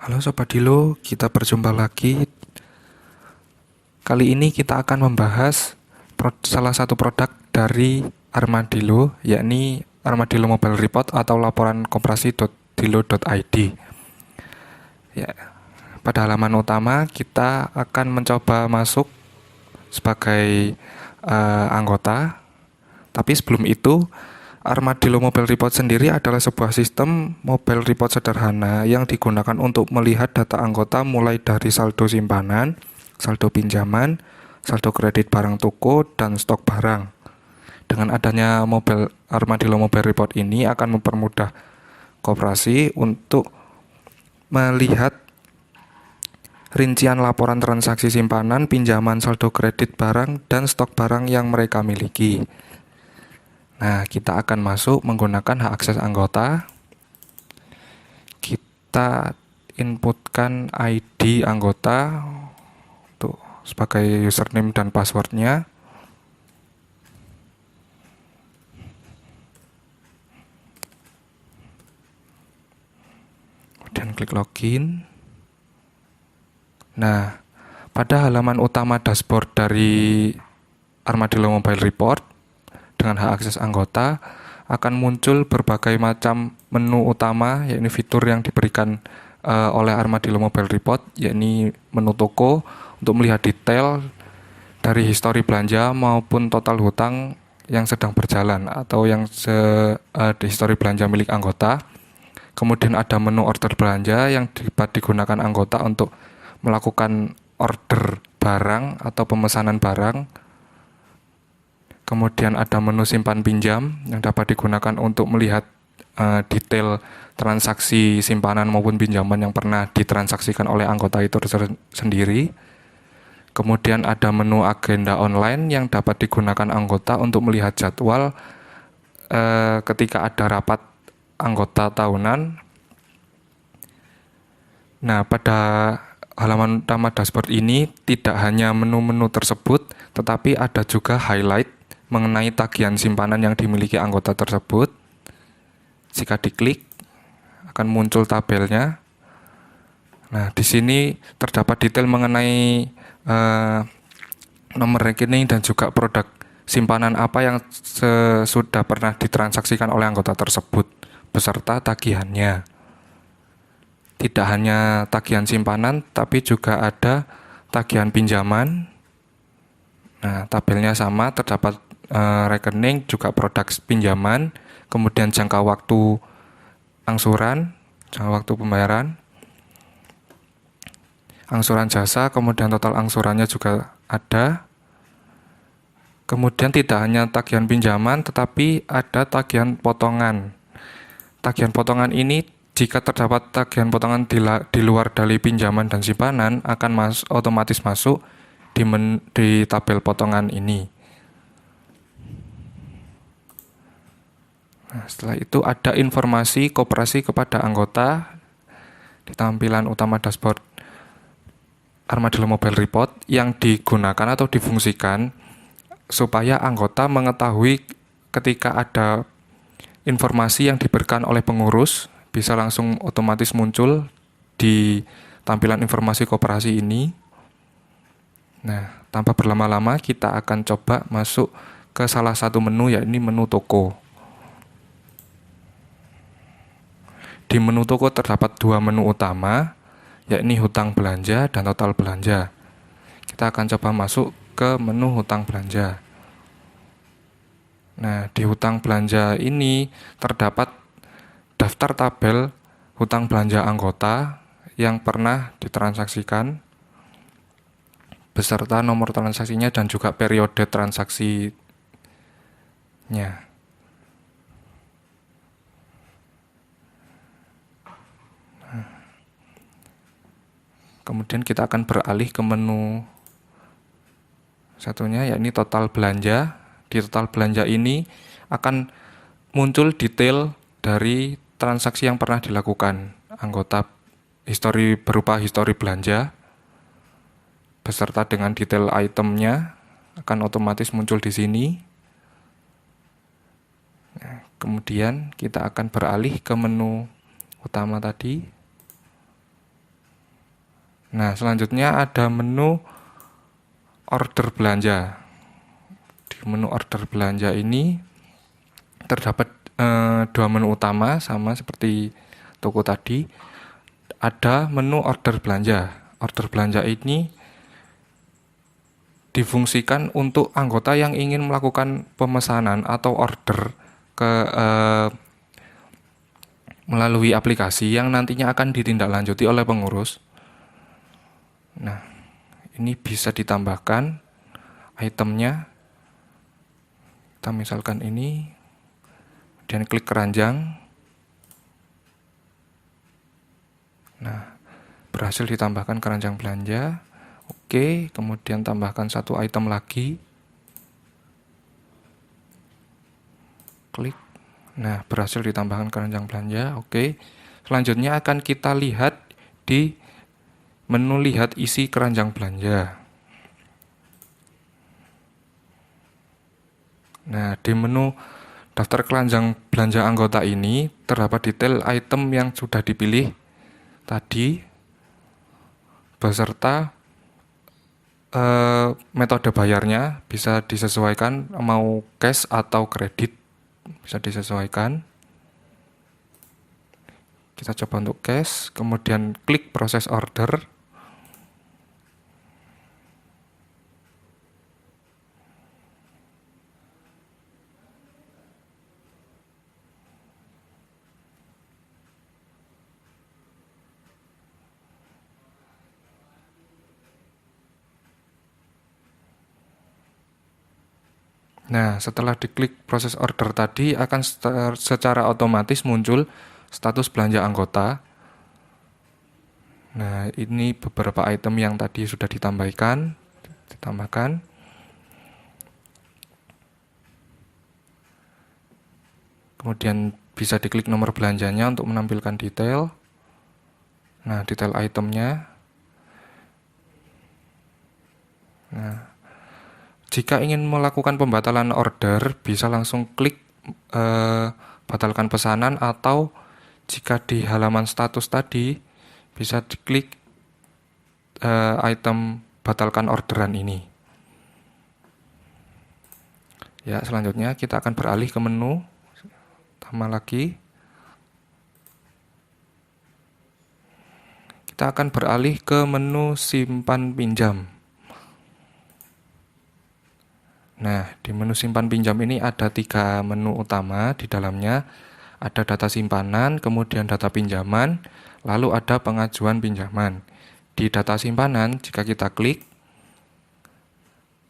Halo Sobat Dilo, kita berjumpa lagi. Kali ini kita akan membahas salah satu produk dari Armadillo, yakni Armadillo Mobile Report atau laporan koperasi.dilo.id. Ya, pada halaman utama kita akan mencoba masuk sebagai anggota. Tapi sebelum itu, Armadillo Mobile Report sendiri adalah sebuah sistem mobile report sederhana yang digunakan untuk melihat data anggota mulai dari saldo simpanan, saldo pinjaman, saldo kredit barang toko, dan stok barang. Dengan adanya Armadillo Mobile Report ini akan mempermudah koperasi untuk melihat rincian laporan transaksi simpanan, pinjaman, saldo kredit barang, dan stok barang yang mereka miliki. Nah, kita akan masuk menggunakan hak akses anggota. Kita inputkan ID anggota tuh sebagai username dan passwordnya. Kemudian klik login. Nah, pada halaman utama dashboard dari Armadillo Mobile Report dengan hak akses anggota akan muncul berbagai macam menu utama, yakni fitur yang diberikan oleh Armadillo Mobile Report, yakni menu toko untuk melihat detail dari histori belanja maupun total hutang yang sedang berjalan atau yang di histori belanja milik anggota. Kemudian ada menu order belanja yang dapat digunakan anggota untuk melakukan order barang atau pemesanan barang. Kemudian ada menu simpan pinjam yang dapat digunakan untuk melihat detail transaksi simpanan maupun pinjaman yang pernah ditransaksikan oleh anggota itu sendiri. Kemudian ada menu agenda online yang dapat digunakan anggota untuk melihat jadwal ketika ada rapat anggota tahunan. Nah, pada halaman utama dashboard ini tidak hanya menu-menu tersebut, tetapi ada juga highlight mengenai tagihan simpanan yang dimiliki anggota tersebut. Jika diklik, akan muncul tabelnya. Nah, di sini terdapat detail mengenai nomor rekening dan juga produk simpanan apa yang sudah pernah ditransaksikan oleh anggota tersebut, beserta tagihannya. Tidak hanya tagihan simpanan, tapi juga ada tagihan pinjaman. Nah, tabelnya sama, terdapat rekening, juga produk pinjaman, kemudian jangka waktu angsuran, jangka waktu pembayaran, angsuran jasa, kemudian total angsurannya juga ada. Kemudian tidak hanya tagihan pinjaman, tetapi ada tagihan potongan. Tagihan potongan ini jika terdapat tagihan potongan di luar dari pinjaman dan simpanan akan otomatis masuk di tabel potongan ini. Nah, setelah itu ada informasi koperasi kepada anggota di tampilan utama dashboard Armadillo Mobile Report yang digunakan atau difungsikan supaya anggota mengetahui ketika ada informasi yang diberikan oleh pengurus bisa langsung otomatis muncul di tampilan informasi koperasi ini. Nah, tanpa berlama-lama kita akan coba masuk ke salah satu menu, yakni menu toko. Di menu toko terdapat dua menu utama, yakni hutang belanja dan total belanja. Kita akan coba masuk ke menu hutang belanja. Nah, di hutang belanja ini terdapat daftar tabel hutang belanja anggota yang pernah ditransaksikan, beserta nomor transaksinya dan juga periode transaksinya. Kemudian kita akan beralih ke menu satunya, yakni total belanja. Di total belanja ini akan muncul detail dari transaksi yang pernah dilakukan anggota, berupa histori belanja beserta dengan detail itemnya akan otomatis muncul di sini. Nah, kemudian kita akan beralih ke menu utama tadi. Nah, selanjutnya ada menu order belanja. Di menu order belanja ini terdapat dua menu utama sama seperti toko tadi. Ada menu order belanja. Order belanja ini difungsikan untuk anggota yang ingin melakukan pemesanan atau order ke melalui aplikasi yang nantinya akan ditindaklanjuti oleh pengurus. Nah, ini bisa ditambahkan itemnya. Kita misalkan ini, kemudian klik keranjang. Nah, berhasil ditambahkan keranjang belanja. Oke, kemudian tambahkan satu item lagi. Klik. Nah, berhasil ditambahkan keranjang belanja. Oke. Selanjutnya akan kita lihat di menu lihat isi keranjang belanja. Nah, di menu daftar keranjang belanja anggota ini terdapat detail item yang sudah dipilih tadi beserta metode bayarnya bisa disesuaikan mau cash atau kredit, bisa disesuaikan. Kita coba untuk cash, kemudian klik proses order. Nah, setelah diklik proses order tadi akan secara otomatis muncul status belanja anggota. Nah, ini beberapa item yang tadi sudah ditambahkan. Kemudian bisa diklik nomor belanjanya untuk menampilkan detail. Nah, detail itemnya. Nah, jika ingin melakukan pembatalan order, bisa langsung klik batalkan pesanan, atau jika di halaman status tadi bisa diklik item batalkan orderan ini. Ya, selanjutnya kita akan beralih ke menu utama lagi. Kita akan beralih ke menu simpan pinjam. Nah, di menu simpan pinjam ini ada 3 menu utama. Di dalamnya ada data simpanan, kemudian data pinjaman, lalu ada pengajuan pinjaman. Di data simpanan, jika kita klik,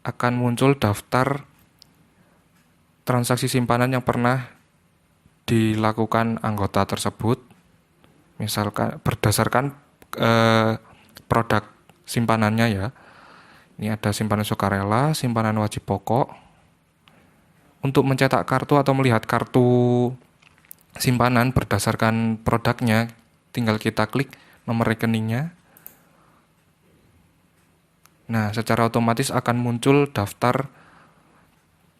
akan muncul daftar transaksi simpanan yang pernah dilakukan anggota tersebut. Misalkan berdasarkan produk simpanannya ya. Ini ada simpanan sukarela, simpanan wajib pokok. Untuk mencetak kartu atau melihat kartu simpanan berdasarkan produknya, tinggal kita klik nomor rekeningnya. Nah, secara otomatis akan muncul daftar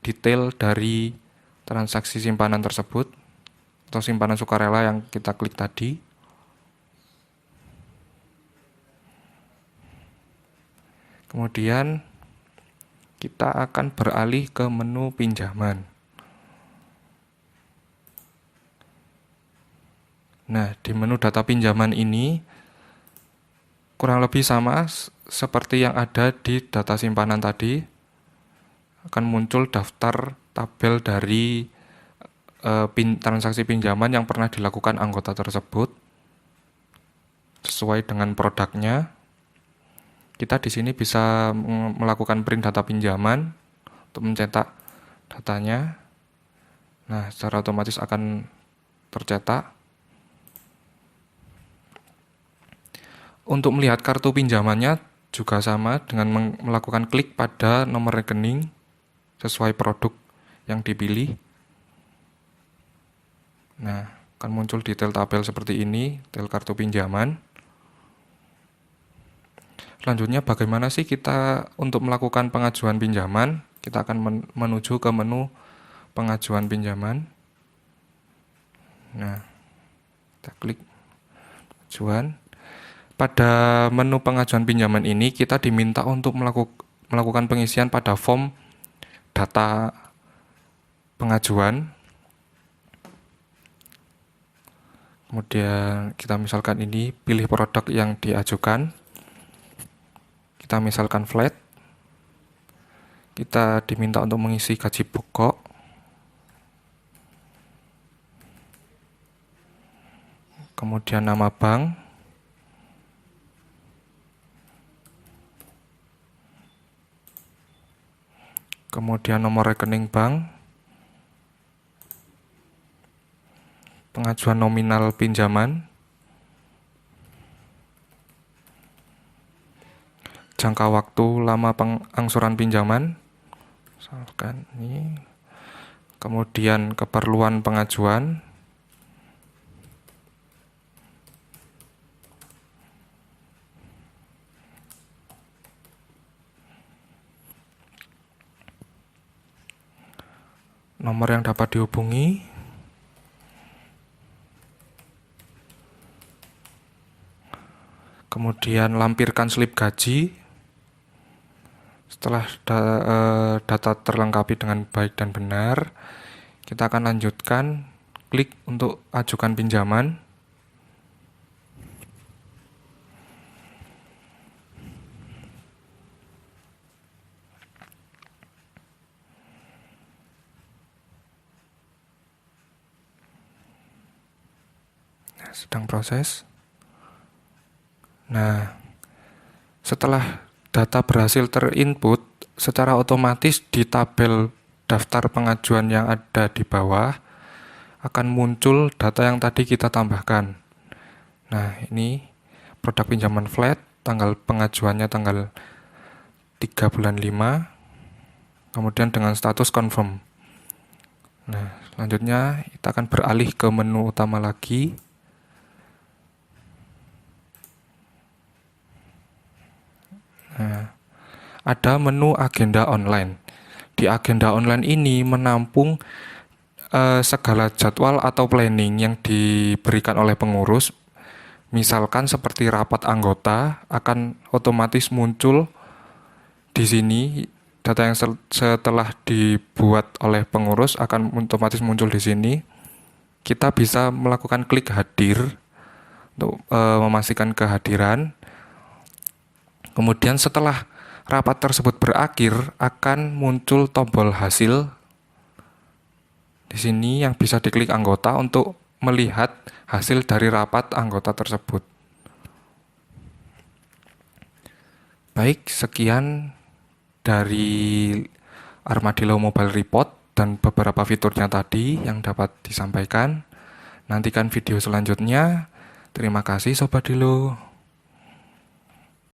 detail dari transaksi simpanan tersebut atau simpanan sukarela yang kita klik tadi. Kemudian kita akan beralih ke menu pinjaman. Nah, di menu data pinjaman ini kurang lebih sama seperti yang ada di data simpanan tadi. Akan muncul daftar tabel dari transaksi pinjaman yang pernah dilakukan anggota tersebut sesuai dengan produknya. Kita di sini bisa melakukan print data pinjaman untuk mencetak datanya. Nah, secara otomatis akan tercetak. Untuk melihat kartu pinjamannya juga sama dengan melakukan klik pada nomor rekening sesuai produk yang dipilih. Nah, akan muncul detail tabel seperti ini, detail kartu pinjaman. Selanjutnya bagaimana sih kita untuk melakukan pengajuan pinjaman? Kita akan menuju ke menu pengajuan pinjaman. Nah, kita klik pengajuan. pada menu pengajuan pinjaman ini kita diminta untuk melakukan pengisian pada form data pengajuan. Kemudian kita misalkan ini pilih produk yang diajukan. Kita misalkan flat. Kita diminta untuk mengisi gaji pokok. Kemudian nama bank. Kemudian nomor rekening bank. Pengajuan nominal pinjaman. Jangka waktu lama pengangsuran pinjaman. Misalkan ini. Kemudian keperluan pengajuan. Nomor yang dapat dihubungi. Kemudian lampirkan slip gaji. Setelah data terlengkapi dengan baik dan benar, kita akan lanjutkan klik untuk ajukan pinjaman. Sedang proses. Nah, setelah data berhasil terinput, secara otomatis di tabel daftar pengajuan yang ada di bawah akan muncul data yang tadi kita tambahkan. Nah, ini produk pinjaman flat, tanggal pengajuannya tanggal 3 bulan 5, kemudian dengan status confirm. Nah, selanjutnya kita akan beralih ke menu utama lagi. Nah, ada menu agenda online. Di agenda online ini menampung segala jadwal atau planning yang diberikan oleh pengurus. Misalkan seperti rapat anggota akan otomatis muncul di sini. Data yang setelah dibuat oleh pengurus akan otomatis muncul di sini. Kita bisa melakukan klik hadir untuk memastikan kehadiran. Kemudian setelah rapat tersebut berakhir akan muncul tombol hasil di sini yang bisa diklik anggota untuk melihat hasil dari rapat anggota tersebut. Baik, sekian dari Armadillo Mobile Report dan beberapa fiturnya tadi yang dapat disampaikan. Nantikan video selanjutnya. Terima kasih Sobat Dilo.